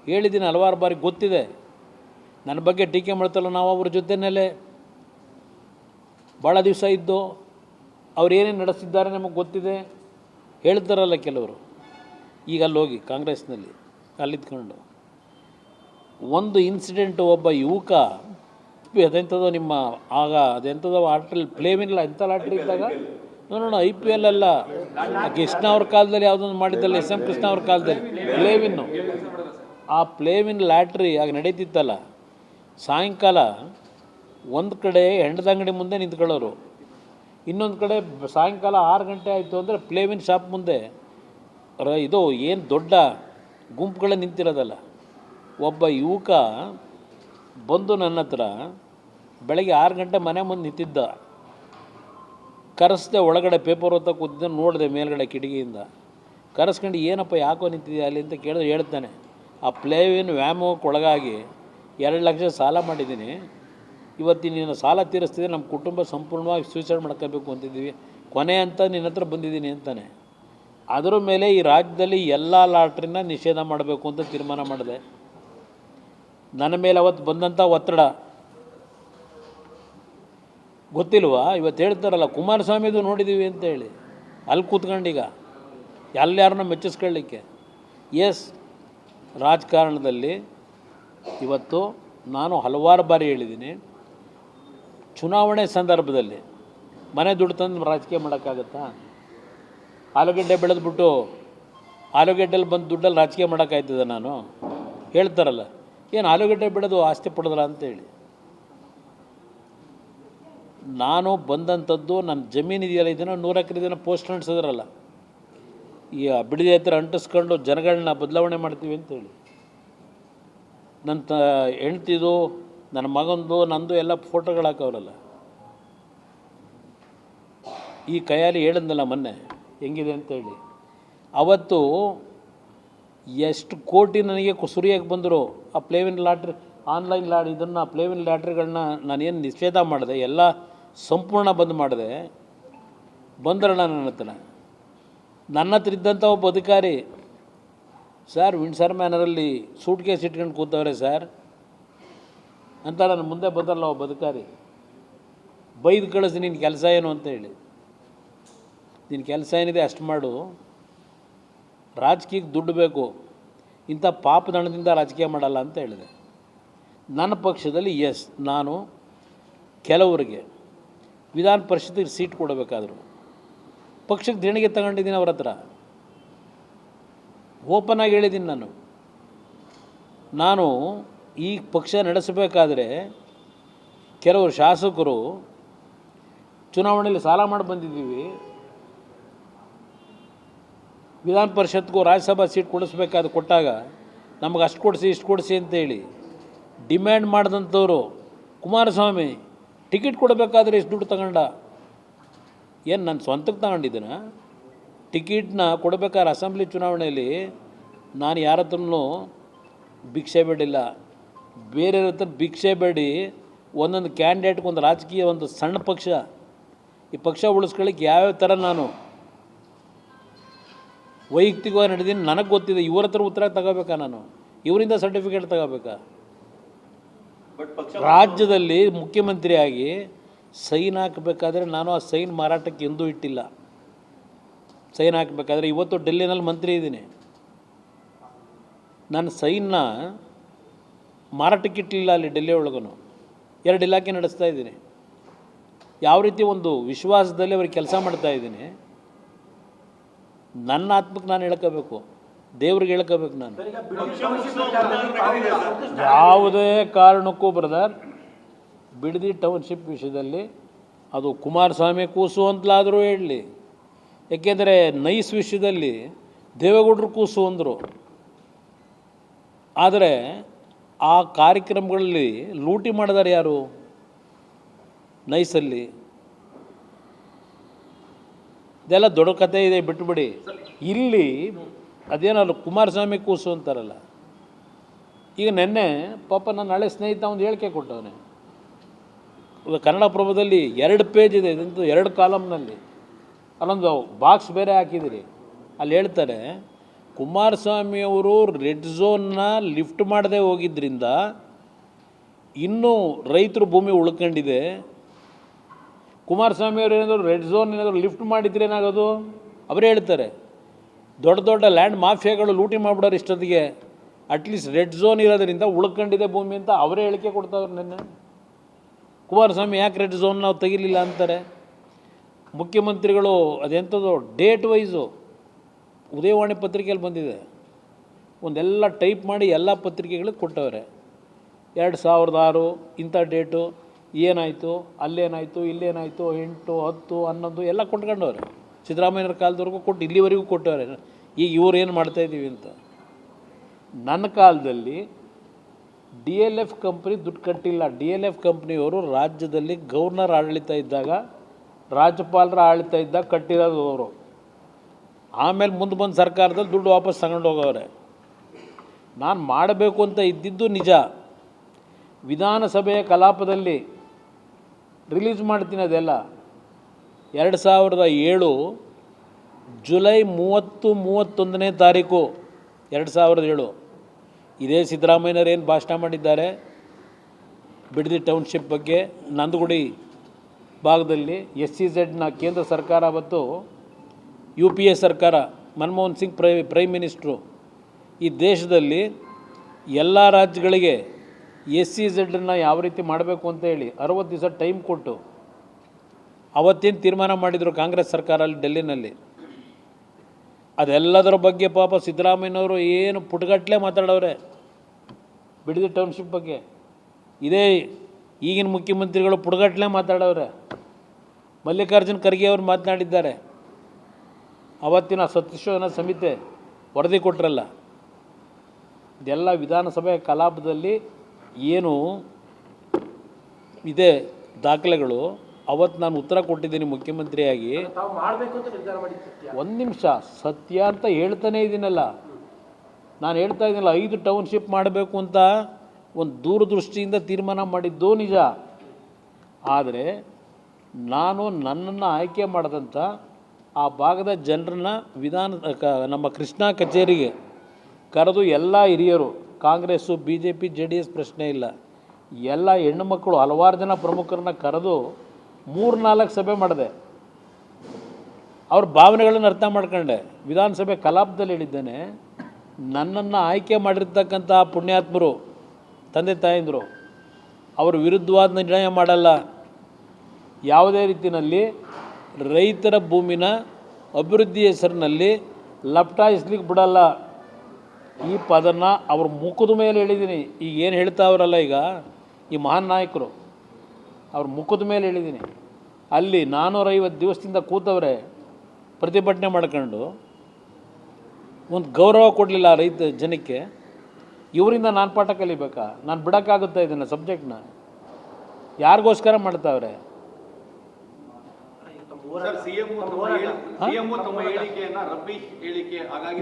ಹೇಳಿದ್ದೀನಿ ಹಲವಾರು ಬಾರಿ, ಗೊತ್ತಿದೆ. ನನ್ನ ಬಗ್ಗೆ ಟೀಕೆ ಮಾಡ್ತಲ್ಲ, ನಾವು ಅವ್ರ ಜೊತೆಯಲ್ಲೇ ಭಾಳ ದಿವಸ ಇದ್ದು ಅವ್ರು ಏನೇನು ನಡೆಸಿದ್ದಾರೆ ನಮಗೆ ಗೊತ್ತಿದೆ. ಹೇಳ್ತಾರಲ್ಲ ಕೆಲವರು, ಈಗ ಅಲ್ಲಿ ಹೋಗಿ ಕಾಂಗ್ರೆಸ್ನಲ್ಲಿ ಅಲ್ಲಿದ್ಕೊಂಡು ಒಂದು ಇನ್ಸಿಡೆಂಟು, ಒಬ್ಬ ಯುವಕ ಅದೆಂಥದೋ ನಿಮ್ಮ ಆಗ ಅದೆಂಥದೋ ಆರ್ಟ್ರಲ್ಲಿ ಪ್ಲೇವಿನ್ ಎಂಥ ಲಾಟ್ರಿ ಇದ್ದಾಗ ನೋಡೋಣ, IPL ಅಲ್ಲ, ಕೃಷ್ಣ ಅವ್ರ ಕಾಲದಲ್ಲಿ ಯಾವುದೊಂದು ಮಾಡಿದ್ದಲ್ಲ, SM ಕೃಷ್ಣ ಅವ್ರ ಕಾಲದಲ್ಲಿ ಪ್ಲೇವಿನ್ನು, ಆ ಪ್ಲೇವಿನ್ ಲಾಟ್ರಿ ಆಗ ನಡೀತಿತ್ತಲ್ಲ. ಸಾಯಂಕಾಲ ಒಂದು ಕಡೆ ಹೆಂಡದ ಅಂಗಡಿ ಮುಂದೆ ನಿಂತ್ಕೊಳ್ಳೋರು, ಇನ್ನೊಂದು ಕಡೆ ಸಾಯಂಕಾಲ 6 ಗಂಟೆ ಆಯಿತು ಅಂದರೆ ಪ್ಲೇವಿನ್ ಶಾಪ್ ಮುಂದೆ ಇದು ಏನು ದೊಡ್ಡ ಗುಂಪುಗಳೇ ನಿಂತಿರೋದಲ್ಲ. ಒಬ್ಬ ಯುವಕ ಬಂದು ನನ್ನ ಹತ್ರ ಬೆಳಗ್ಗೆ 6 ಗಂಟೆ ಮನೆ ಮುಂದೆ ನಿಂತಿದ್ದ. ಕರೆಸ್ದೆ, ಒಳಗಡೆ ಪೇಪರ್ ಓದ್ತಾ ಕೂತಿದ್ದ, ನೋಡಿದೆ ಮೇಲ್ಗಡೆ ಕಿಟಕಿಯಿಂದ. ಕರೆಸ್ಕೊಂಡು ಏನಪ್ಪ ಯಾಕೋ ನಿಂತಿದ್ಯಾ ಅಲ್ಲಿ ಅಂತ ಕೇಳಿದ್ರೆ ಹೇಳ್ತಾನೆ, ಆ ಪ್ಲೇವಿನ್ ವ್ಯಾಮೋಹಕ್ಕೆ ಒಳಗಾಗಿ 2 ಲಕ್ಷ ಸಾಲ ಮಾಡಿದ್ದೀನಿ, ಇವತ್ತು ನಿನ್ನ ಸಾಲ ತೀರಿಸ್ತಿದ್ದೆ, ನಮ್ಮ ಕುಟುಂಬ ಸಂಪೂರ್ಣವಾಗಿ ಸೂಸೈಡ್ ಮಾಡ್ಕೋಬೇಕು ಅಂತಿದ್ದೀವಿ, ಕೊನೆ ಅಂತ ನಿನ್ನ ಹತ್ರ ಬಂದಿದ್ದೀನಿ ಅಂತಾನೆ. ಅದರ ಮೇಲೆ ಈ ರಾಜ್ಯದಲ್ಲಿ ಎಲ್ಲ ಲಾಟ್ರಿನ ನಿಷೇಧ ಮಾಡಬೇಕು ಅಂತ ತೀರ್ಮಾನ ಮಾಡಿದೆ. ನನ್ನ ಮೇಲೆ ಅವತ್ತು ಬಂದಂಥ ಒತ್ತಡ ಗೊತ್ತಿಲ್ವಾ? ಇವತ್ತು ಹೇಳ್ತಾರಲ್ಲ ಕುಮಾರಸ್ವಾಮಿದು ನೋಡಿದ್ದೀವಿ ಅಂತ ಹೇಳಿ, ಅಲ್ಲಿ ಕೂತ್ಕೊಂಡೀಗ ಎಲ್ಲಾರನ್ನ ಮೆಚ್ಚಿಸ್ಕೊಳ್ಳಿಕ್ಕೆ. ಎಸ್, ರಾಜಕಾರಣದಲ್ಲಿ ಇವತ್ತು ನಾನು ಹಲವಾರು ಬಾರಿ ಹೇಳಿದ್ದೀನಿ, ಚುನಾವಣೆ ಸಂದರ್ಭದಲ್ಲಿ ಮನೆ ದುಡ್ಡು ತಂದು ರಾಜಕೀಯ ಮಾಡೋಕ್ಕಾಗತ್ತಾ? ಆಲೂಗಡ್ಡೆ ಬೆಳೆದ್ಬಿಟ್ಟು ಆಲೂಗಡ್ಡೆಯಲ್ಲಿ ಬಂದು ದುಡ್ಡಲ್ಲಿ ರಾಜಕೀಯ ಮಾಡೋಕ್ಕಾಯ್ತದೆ? ನಾನು ಹೇಳ್ತಾರಲ್ಲ, ಏನು ಆಲೂಗಡ್ಡೆ ಬೆಳೆದು ಆಸ್ತಿ ಪಡೆದಲ್ಲ ಅಂತೇಳಿ. ನಾನು ಬಂದಂಥದ್ದು ನನ್ನ ಜಮೀನು ಇದೆಯಲ್ಲ, ಇದನ್ನು 100 ಎಕರೆ ಇದನ್ನು ಪೋಸ್ಟ್ ಅಂಟಿಸಿದ್ರಲ್ಲ, ಈ ಬಿಡದಿ ಹತ್ರ ಅಂಟಿಸ್ಕೊಂಡು ಜನಗಳನ್ನ ಬದಲಾವಣೆ ಮಾಡ್ತೀವಿ ಅಂತೇಳಿ. ನನ್ನ ಹೆಂಡ್ತಿದು, ನನ್ನ ಮಗಂದು, ನಂದು ಎಲ್ಲ ಫೋಟೋಗಳು ಹಾಕವ್ರಲ್ಲ. ಈ ಕೈಯಲ್ಲಿ ಹೇಳಿದ್ನಲ್ಲ ಮೊನ್ನೆ ಹೆಂಗಿದೆ ಅಂತೇಳಿ. ಅವತ್ತು ಎಷ್ಟು ಕೋಟಿ ನನಗೆ ಸುರಿಯಕ್ಕೆ ಬಂದರು. ಆ ಪ್ಲೇವಿನ್ ಲಾಟ್ರಿ, ಆನ್ಲೈನ್ ಇದನ್ನು ಪ್ಲೇವಿನ್ ಲಾಟ್ರಿಗಳನ್ನ ನಾನೇನು ನಿಷೇಧ ಮಾಡಿದೆ, ಎಲ್ಲ ಸಂಪೂರ್ಣ ಬಂದ್ ಮಾಡಿದೆ. ಬಂದ್ರಲ್ಲ ನನ್ನ ಹತ್ರ ಇದ್ದಂಥ ಒಬ್ಬ ಅಧಿಕಾರಿ, ಸರ್ ವಿಂಡ್ಸರ್ ಮ್ಯಾನರಲ್ಲಿ ಸೂಟ್ ಕೇಸ್ ಇಟ್ಕೊಂಡು ಕೂತವ್ರೆ ಸರ್ ಅಂತ ನನ್ನ ಮುಂದೆ ಬಂದಲ್ಲ ಒಬ್ಬ ಅಧಿಕಾರಿ. ಬೈದು ಕಳಿಸಿ ನಿನ್ನ ಕೆಲಸ ಏನು ಅಂತ ಹೇಳಿ. ನಿನ್ನ ಕೆಲಸ ಏನಿದೆ ಅಷ್ಟು ಮಾಡು, ರಾಜಕೀಯಕ್ಕೆ ದುಡ್ಡು ಬೇಕು, ಇಂಥ ಪಾಪದಣದಿಂದ ರಾಜಕೀಯ ಮಾಡಲ್ಲ ಅಂತ ಹೇಳಿದೆ. ನನ್ನ ಪಕ್ಷದಲ್ಲಿ ನಾನು ಕೆಲವರಿಗೆ ವಿಧಾನ ಪರಿಷತ್ತಿಗೆ ಸೀಟ್ ಕೊಡಬೇಕಾದ್ರು ಪಕ್ಷಕ್ಕೆ ದೇಣಿಗೆ ತಗೊಂಡಿದ್ದೀನಿ, ಅವ್ರ ಹತ್ರ ಓಪನ್ ಆಗಿ ಹೇಳಿದ್ದೀನಿ. ನಾನು ಈ ಪಕ್ಷ ನಡೆಸಬೇಕಾದ್ರೆ ಕೆಲವರು ಶಾಸಕರು ಚುನಾವಣೆಯಲ್ಲಿ ಸಾಲ ಮಾಡಿ ಬಂದಿದ್ದೀವಿ, ವಿಧಾನ ಪರಿಷತ್ಗೂ ರಾಜ್ಯಸಭಾ ಸೀಟ್ ಕೊಟ್ಟಾಗ ನಮಗೆ ಅಷ್ಟು ಕೊಡಿಸಿ ಇಷ್ಟು ಕೊಡಿಸಿ ಅಂತೇಳಿ ಡಿಮ್ಯಾಂಡ್ ಮಾಡಿದಂಥವ್ರು ಕುಮಾರಸ್ವಾಮಿ ಟಿಕೆಟ್ ಕೊಡಬೇಕಾದ್ರೆ ಎಷ್ಟು ದುಡ್ಡು ತಗೊಂಡ? ಏನು ನಾನು ಸ್ವಂತಕ್ಕೆ ತಗೊಂಡಿದ್ದೀನ? ಟಿಕೆಟ್ನ ಕೊಡಬೇಕಾದ್ರೆ ಅಸೆಂಬ್ಲಿ ಚುನಾವಣೆಯಲ್ಲಿ ನಾನು ಯಾರ ಹತ್ರನೂ ಭಿಕ್ಷೆ ಬೇಡಿಲ್ಲ, ಬೇರೆಯವ್ರ ಹತ್ರ ಭಿಕ್ಷೆ ಬೇಡಿ ಒಂದೊಂದು ಕ್ಯಾಂಡಿಡೇಟ್ಗೆ ಒಂದು ರಾಜಕೀಯ ಒಂದು ಸಣ್ಣ ಪಕ್ಷ, ಈ ಪಕ್ಷ ಉಳಿಸ್ಕೊಳ್ಳಿಕ್ಕೆ ಯಾವ್ಯಾವ ಥರ ನಾನು ವೈಯಕ್ತಿಕವಾಗಿ ನಡೆದೀನಿ ನನಗೆ ಗೊತ್ತಿದೆ. ಇವ್ರ ಹತ್ರ ಉತ್ತರ ತಗೋಬೇಕಾ? ನಾನು ಇವರಿಂದ ಸರ್ಟಿಫಿಕೇಟ್ ತಗೋಬೇಕಾ? ರಾಜ್ಯದಲ್ಲಿ ಮುಖ್ಯಮಂತ್ರಿಯಾಗಿ ಸೈನ್ ಹಾಕಬೇಕಾದ್ರೆ ನಾನು ಆ ಸೈನ್ ಮಾರಾಟಕ್ಕೆ ಎಂದೂ ಇಟ್ಟಿಲ್ಲ. ಸೈನ್ ಹಾಕಬೇಕಾದ್ರೆ ಇವತ್ತು ಡೆಲ್ಲಿನಲ್ಲಿ ಮಂತ್ರಿ ಇದ್ದೀನಿ, ನಾನು ಸೈನ್ನ ಮಾರಾಟಕ್ಕೆ ಇಟ್ಟಿಲ್ಲ. ಅಲ್ಲಿ ಡೆಲ್ಲಿ ಒಳಗೂ 2 ಇಲಾಖೆ ನಡೆಸ್ತಾ ಇದ್ದೀನಿ. ಯಾವ ರೀತಿ ಒಂದು ವಿಶ್ವಾಸದಲ್ಲಿ ಅವ್ರಿಗೆ ಕೆಲಸ ಮಾಡ್ತಾಯಿದ್ದೀನಿ. ನನ್ನ ಆತ್ಮಕ್ಕೆ ನಾನು ಹೇಳ್ಕೋಬೇಕು, ದೇವ್ರಿಗೆ ಹೇಳ್ಕೋಬೇಕು. ನಾನು ಯಾವುದೇ ಕಾರಣಕ್ಕೂ ಬ್ರದರ್ ಬಿಡದಿ ಟೌನ್ಶಿಪ್ ವಿಷಯದಲ್ಲಿ ಅದು ಕುಮಾರಸ್ವಾಮಿ ಕೂಸು ಅಂತಲಾದರೂ ಹೇಳಲಿ, ಏಕೆಂದರೆ ನೈಸ್ ವಿಷಯದಲ್ಲಿ ದೇವೇಗೌಡರು ಕೂಸು ಅಂದರು. ಆದರೆ ಆ ಕಾರ್ಯಕ್ರಮಗಳಲ್ಲಿ ಲೂಟಿ ಮಾಡಿದಾರೆ ಯಾರು? ನೈಸಲ್ಲಿ ಇದೆಲ್ಲ ದೊಡ್ಡ ಕಥೆ ಇದೆ, ಬಿಟ್ಟುಬಿಡಿ. ಇಲ್ಲಿ ಅದೇನಲ್ಲ ಕುಮಾರಸ್ವಾಮಿ ಕೂಸು ಅಂತಾರಲ್ಲ. ಈಗ ನೆನ್ನೆ ಪಾಪ ನನ್ನ ಹಳೆ ಸ್ನೇಹಿತ ಒಂದು ಹೇಳಿಕೆ ಕೊಟ್ಟವನೆ, ಕನ್ನಡಪ್ರಭದಲ್ಲಿ 2 ಪೇಜ್ ಇದೆ, ಇದಂತೂ 2 ಕಾಲಮ್ನಲ್ಲಿ, ಅಲ್ಲೊಂದು ಬಾಕ್ಸ್ ಬೇರೆ ಹಾಕಿದಿರಿ. ಅಲ್ಲಿ ಹೇಳ್ತಾರೆ ಕುಮಾರಸ್ವಾಮಿಯವರು ರೆಡ್ ಝೋನ್ನ ಲಿಫ್ಟ್ ಮಾಡದೆ ಹೋಗಿದ್ದರಿಂದ ಇನ್ನೂ ರೈತರು ಭೂಮಿ ಉಳ್ಕೊಂಡಿದೆ. ಕುಮಾರಸ್ವಾಮಿ ಅವರು ಏನಾದರೂ ರೆಡ್ ಝೋನ್ ಏನಾದರೂ ಲಿಫ್ಟ್ ಮಾಡಿದ್ರೆ ಏನಾಗೋದು? ಅವರೇ ಹೇಳ್ತಾರೆ. ದೊಡ್ಡ ದೊಡ್ಡ ಲ್ಯಾಂಡ್ ಮಾಫಿಯಾಗಳು ಲೂಟಿ ಮಾಡಿಬಿಡೋರು ಇಷ್ಟೊತ್ತಿಗೆ, ಅಟ್ಲೀಸ್ಟ್ ರೆಡ್ ಝೋನ್ ಇರೋದ್ರಿಂದ ಉಳ್ಕೊಂಡಿದೆ ಭೂಮಿ ಅಂತ ಅವರೇ ಹೇಳಿಕೆ ಕೊಡ್ತಾವ್ರು. ನಿನ್ನೆ ಕುಮಾರಸ್ವಾಮಿ ಯಾಕೆ ರೆಡ್ ಝೋನ್ ನಾವು ತೆಗಿಲಿಲ್ಲ ಅಂತಾರೆ. ಮುಖ್ಯಮಂತ್ರಿಗಳು ಅದೆಂಥದ್ದು ಡೇಟ್ ವೈಸು ಉದಯವಾಣಿ ಪತ್ರಿಕೆಯಲ್ಲಿ ಬಂದಿದೆ, ಒಂದೆಲ್ಲ ಟೈಪ್ ಮಾಡಿ ಎಲ್ಲ ಪತ್ರಿಕೆಗಳಿಗೆ ಕೊಟ್ಟವ್ರೆ. 2006 ಇಂಥ ಡೇಟು ಏನಾಯಿತು, ಅಲ್ಲೇನಾಯಿತು, ಇಲ್ಲೇನಾಯಿತು, 8, 10, 11 ಎಲ್ಲ ಕೊಟ್ಕೊಂಡವ್ರೆ. ಸಿದ್ದರಾಮಯ್ಯರ ಕಾಲದವರೆಗೂ ಕೊಟ್ಟು ಇಲ್ಲಿವರೆಗೂ ಕೊಟ್ಟವ್ರೆ. ಈಗ ಇವ್ರು ಏನು ಮಾಡ್ತಾಯಿದ್ದೀವಿ ಅಂತ. ನನ್ನ ಕಾಲದಲ್ಲಿ DLF ಕಂಪ್ನಿ ದುಡ್ಡು ಕಟ್ಟಿಲ್ಲ. DLF ಕಂಪ್ನಿಯವರು ರಾಜ್ಯದಲ್ಲಿ ಗವರ್ನರ್ ಆಡಳಿತ ಇದ್ದಾಗ, ರಾಜ್ಯಪಾಲರ ಆಡಳಿತ ಇದ್ದಾಗ ಕಟ್ಟಿರೋದು ಅವರು. ಆಮೇಲೆ ಮುಂದೆ ಬಂದು ಸರ್ಕಾರದಲ್ಲಿ ದುಡ್ಡು ವಾಪಸ್ ತಗೊಂಡು ಹೋಗವ್ರೆ. ನಾನು ಮಾಡಬೇಕು ಅಂತ ಇದ್ದಿದ್ದು ನಿಜ. ವಿಧಾನಸಭೆಯ ಕಲಾಪದಲ್ಲಿ ರಿಲೀಸ್ ಮಾಡ್ತೀನಿ ಅದೆಲ್ಲ. 2007 ಜುಲೈ 30-31ನೇ ತಾರೀಕು 2007 ಇದೇ ಸಿದ್ದರಾಮಯ್ಯನವರು ಏನು ಭಾಷಣ ಮಾಡಿದ್ದಾರೆ ಬಿಡದಿ ಟೌನ್ಶಿಪ್ ಬಗ್ಗೆ, ನಂದಗುಡಿ ಭಾಗದಲ್ಲಿ SEZನ ಕೇಂದ್ರ ಸರ್ಕಾರ ಮತ್ತು UPA ಸರ್ಕಾರ, ಮನಮೋಹನ್ ಸಿಂಗ್ ಪ್ರೈಮ್ ಮಿನಿಸ್ಟ್ರು, ಈ ದೇಶದಲ್ಲಿ ಎಲ್ಲ ರಾಜ್ಯಗಳಿಗೆ SEZನ ಯಾವ ರೀತಿ ಮಾಡಬೇಕು ಅಂತ ಹೇಳಿ 60 ದಿವಸ ಟೈಮ್ ಕೊಟ್ಟು ಅವತ್ತಿನ ತೀರ್ಮಾನ ಮಾಡಿದರು ಕಾಂಗ್ರೆಸ್ ಸರ್ಕಾರ ಅಲ್ಲಿ ಡೆಲ್ಲಿನಲ್ಲಿ. ಅದೆಲ್ಲದರ ಬಗ್ಗೆ ಪಾಪ ಸಿದ್ದರಾಮಯ್ಯನವರು ಏನು ಪುಟಗಟ್ಟಲೆ ಮಾತಾಡೋರೆ ಬಿಡದಿ ಟೌನ್ಶಿಪ್ ಬಗ್ಗೆ. ಇದೇ ಈಗಿನ ಮುಖ್ಯಮಂತ್ರಿಗಳು ಪುಟಗಟ್ಟಲೆ ಮಾತಾಡೋರೆ. ಮಲ್ಲಿಕಾರ್ಜುನ್ ಖರ್ಗೆ ಅವರು ಮಾತನಾಡಿದ್ದಾರೆ. ಅವತ್ತಿನ ಸತ್ಯಶೋಧನಾ ಸಮಿತಿ ವರದಿ ಕೊಟ್ಟರಲ್ಲ, ಇದೆಲ್ಲ ವಿಧಾನಸಭೆ ಕಲಾಪದಲ್ಲಿ ಏನು ಇದೆ ದಾಖಲೆಗಳು. ಅವತ್ತು ನಾನು ಉತ್ತರ ಕೊಟ್ಟಿದ್ದೀನಿ ಮುಖ್ಯಮಂತ್ರಿಯಾಗಿ. ಒಂದು ನಿಮಿಷ, ಸತ್ಯ ಅಂತ ಹೇಳ್ತಾನೇ ಇದ್ದೀನಲ್ಲ. ನಾನು ಹೇಳ್ತಾ ಇದ್ದೀನಲ್ಲ, 5 ಟೌನ್ಶಿಪ್ ಮಾಡಬೇಕು ಅಂತ ಒಂದು ದೂರದೃಷ್ಟಿಯಿಂದ ತೀರ್ಮಾನ ಮಾಡಿದ್ದು ನಿಜ. ಆದರೆ ನಾನು ನನ್ನನ್ನು ಆಯ್ಕೆ ಮಾಡಿದಂಥ ಆ ಭಾಗದ ಜನರನ್ನ ನಮ್ಮ ಕೃಷ್ಣಾ ಕಚೇರಿಗೆ ಕರೆದು ಎಲ್ಲ ಹಿರಿಯರು, ಕಾಂಗ್ರೆಸ್ಸು BJP JDS ಪ್ರಶ್ನೆ ಇಲ್ಲ, ಎಲ್ಲ ಹೆಣ್ಣುಮಕ್ಕಳು ಹಲವಾರು ಜನ ಪ್ರಮುಖರನ್ನ ಕರೆದು 3-4 ಸಭೆ ಮಾಡಿದೆ. ಅವ್ರ ಭಾವನೆಗಳನ್ನು ಅರ್ಥ ಮಾಡ್ಕೊಂಡೆ. ವಿಧಾನಸಭೆ ಕಲಾಪದಲ್ಲಿ ಹೇಳಿದ್ದೇನೆ, ನನ್ನನ್ನು ಆಯ್ಕೆ ಮಾಡಿರ್ತಕ್ಕಂಥ ಪುಣ್ಯಾತ್ಮರು ತಂದೆ ತಾಯಂದರು ಅವ್ರ ವಿರುದ್ಧವಾದ ನಿರ್ಣಯ ಮಾಡಲ್ಲ. ಯಾವುದೇ ರೀತಿಯಲ್ಲಿ ರೈತರ ಭೂಮಿನ ಅಭಿವೃದ್ಧಿ ಹೆಸರಿನಲ್ಲಿ ಲಪ್ಟಾಯಿಸ್ಲಿಕ್ಕೆ ಬಿಡಲ್ಲ. ಈ ಪದನ ಅವ್ರ ಮುಖದ ಮೇಲೆ ಹೇಳಿದ್ದೀನಿ. ಈಗ ಏನು ಹೇಳ್ತಾವ್ರಲ್ಲ ಈಗ ಈ ಮಹಾನ್ ನಾಯಕರು, ಅವ್ರ ಮುಖದ ಮೇಲೆ ಹೇಳಿದ್ದೀನಿ. ಅಲ್ಲಿ 450 ದಿವಸದಿಂದ ಕೂತವ್ರೆ ಪ್ರತಿಭಟನೆ ಮಾಡ್ಕೊಂಡು, ಒಂದು ಗೌರವ ಕೊಡಲಿಲ್ಲ ರೈತ ಜನಕ್ಕೆ. ಇವರಿಂದ ನಾನು ಪಾಠ ಕಲಿಬೇಕಾ? ನಾನು ಬಿಡೋಕ್ಕಾಗುತ್ತಾ ಇದನ್ನು ಸಬ್ಜೆಕ್ಟ್ನ? ಯಾರಿಗೋಸ್ಕರ ಮಾಡ್ತಾವ್ರೆ?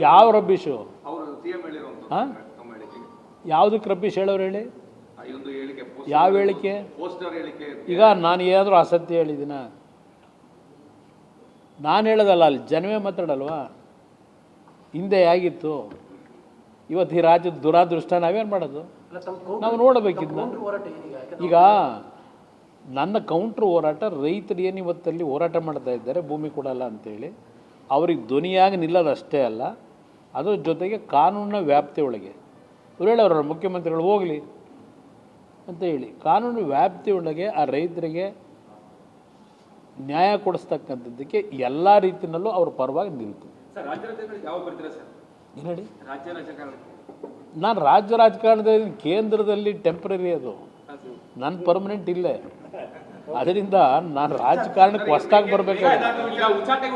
ಯಾವ ರಬ್ಬಿಶು? ಹಾಂ, ಯಾವುದಕ್ಕೆ ರಬ್ಬಿಶ್ ಹೇಳೋರು ಹೇಳಿ? ಯಾವ ಹೇಳಿಕೆ? ಈಗ ನಾನು ಏನಾದರೂ ಅಸತ್ಯ ಹೇಳಿದ್ದೀನ? ನಾನು ಹೇಳೋದಲ್ಲ, ಅಲ್ಲಿ ಜನವೇ ಮಾತಾಡಲ್ವಾ? ಹಿಂದೆ ಹೇಗಿತ್ತು, ಇವತ್ತು ಈ ರಾಜ್ಯದ ದುರಾದೃಷ್ಟ. ನಾವೇನು ಮಾಡೋದು? ನಾವು ನೋಡಬೇಕಿದ್ನ. ಈಗ ನನ್ನ ಕೌಂಟ್ರ್ ಹೋರಾಟ, ರೈತರು ಏನು ಇವತ್ತಲ್ಲಿ ಹೋರಾಟ ಮಾಡ್ತಾ ಇದ್ದಾರೆ ಭೂಮಿ ಕೊಡಲ್ಲ ಅಂತೇಳಿ, ಅವ್ರಿಗೆ ಧ್ವನಿಯಾಗಿ ನಿಲ್ಲೋದಷ್ಟೇ ಅಲ್ಲ, ಅದ್ರ ಜೊತೆಗೆ ಕಾನೂನಿನ ವ್ಯಾಪ್ತಿ ಒಳಗೆ ಇವ್ರು ಹೇಳೋರು ಮುಖ್ಯಮಂತ್ರಿಗಳು ಹೋಗಲಿ ಅಂತ ಹೇಳಿ, ಕಾನೂನು ವ್ಯಾಪ್ತಿ ಒಳಗೆ ಆ ರೈತರಿಗೆ ನ್ಯಾಯ ಕೊಡಿಸ್ತಕ್ಕಂಥದ್ದಕ್ಕೆ ಎಲ್ಲ ರೀತಿಯಲ್ಲೂ ಅವ್ರ ಪರವಾಗಿ ನಿಲ್ತು. ಏನು ಹೇಳಿ? ನಾನು ರಾಜ್ಯ ರಾಜಕಾರಣದಲ್ಲಿ ಕೇಂದ್ರದಲ್ಲಿ ಟೆಂಪ್ರರಿ, ಅದು ನನ್ನ ಪರ್ಮನೆಂಟ್ ಇಲ್ಲೇ. ಅದರಿಂದ ನಾನು ರಾಜಕಾರಣಕ್ಕೆ ಹೊಸ್ದಾಗಿ ಬರಬೇಕಾದ್ರೆ